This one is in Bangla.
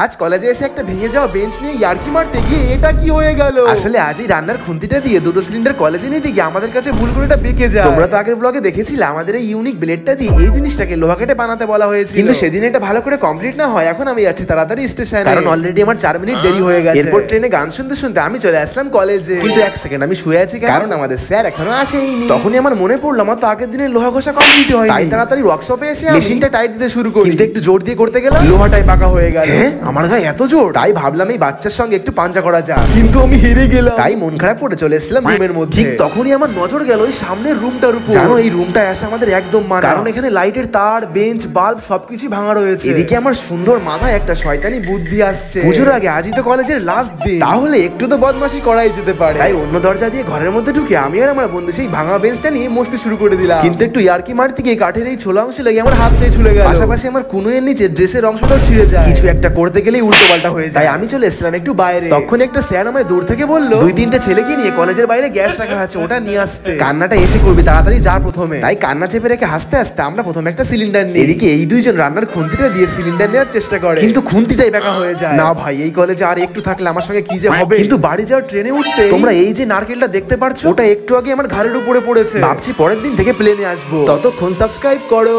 আজ কলেজে এসে একটা ভেঙে যাওয়া বেঞ্চ নিয়ে ইয়ার্কি মারতে গিয়ে এটা কি হয়ে গেল। আসলে আজ এই রান্নার খুন্তিটা দিয়ে দুটো সিলিন্ডার কলেজে নিতে গিয়ে আমাদের কাছে ভুল করে এটা বেঁকে যায়। তোমরা তো আগের ব্লগে দেখেছিলে আমাদের এই ইউনিক ব্লেডটা দিয়ে এই জিনিসটাকে লোহা কেটে বানাতে বলা হয়েছিল, কিন্তু সেদিন এটা ভালো করে কমপ্লিট না হয় এখন আমি যাচ্ছি তাড়াতাড়ি স্টেশনে, কারণ অলরেডি আমার 4 মিনিট দেরি হয়ে গেছে। এরপর ট্রেনে গান শুনতে শুনতে আমি চলে আসলাম কলেজে, কিন্তু এক সেকেন্ড আমি শুয়ে আছি কারণ আমাদের স্যার এখনো আসেনি। তখনই আমার মনে পড়লো আমার তো আগের দিনের লোহা ঘষা কমপ্লিট হয়নি, তাই তাড়াতাড়ি ওয়ার্কশপে এসে মেশিনটা টাইট দিতে শুরু করি, কিন্তু একটু জোর দিয়ে করতে গেলাম লোহাটাই বাঁকা হয়ে গেল। আমার গায়ে এত জোর, তাই ভাবলাম এই বাচ্চার সঙ্গে একটু পাঞ্জা করা যাক, কিন্তু আমি হেরে গেলাম। তাই মন খারাপ করে চলে এসেছিলাম রুমের মধ্যে। ঠিক তখনই আমার নজর গেল ওই সামনের রুমটার উপর। জানো এই রুমটা আসে আমাদের একদম মানা, কারণ এখানে লাইটের তার, বেঞ্চ, বাল্ব সবকিছু ভাঙা রয়েছে। এদিকে আমার সুন্দর মাথায় একটা শয়তানি বুদ্ধি আসছে, পুজোর আগে আজই তো কলেজের লাস্ট দিন, তাহলে একটু তো বদমাশি করাই যেতে পারে। তাই অন্য দরজা দিয়ে ঘরের মধ্যে ঢুকে আমি আর আমার বন্ধু সেই ভাঙা বেঞ্চটা নিয়ে মস্তি শুরু করে দিলাম, কিন্তু একটু ইয়ার্কি মারতে গিয়ে কাঠের এই ছোলা অংশ লেগে আমার হাত দিয়ে ছুলে গেল, পাশাপাশি আমার কুনুয়ের নিচে ড্রেসের অংশটাও ছিঁড়ে যায়। কিছু একটা করতে গেলেই উল্টো পাল্টা হয়ে যায়, তাই আমি চলে এসেছিলাম একটু বাইরে। তখন একটা স্যার আমায় দূর থেকে বললো 2-3টা ছেলেকে নিয়ে কলেজের বাইরে গ্যাস রাখা আছে, ওটা নিয়ে আসতে, কান্নাটা এসে করবি তাড়াতাড়ি যা প্রথমে। তাই কান্না চেপে রেখে হাসতে হাসতে আমরা প্রথমে একটা সিলিন্ডার নিই। এদিকে এই দুইজন রান্নার খুন্তিটা দিয়ে সিলিন্ডার নেওয়ার চেষ্টা করে, কিন্তু খুন্তিটাই বেঁকা হয়ে যায়। না ভাই এই কলেজে আর একটু থাকলে আমার সঙ্গে কি যে হবে। কিন্তু বাড়ি যাওয়ার ট্রেনে উঠতে তোমরা এই যে নারকেলটা দেখতে পারছো, ওটা একটু আগে আমার ঘাড়ের উপরে পড়েছে। ভাবছি পরের দিন থেকে প্লেনে আসবো, ততক্ষণ সাবস্ক্রাইব করো।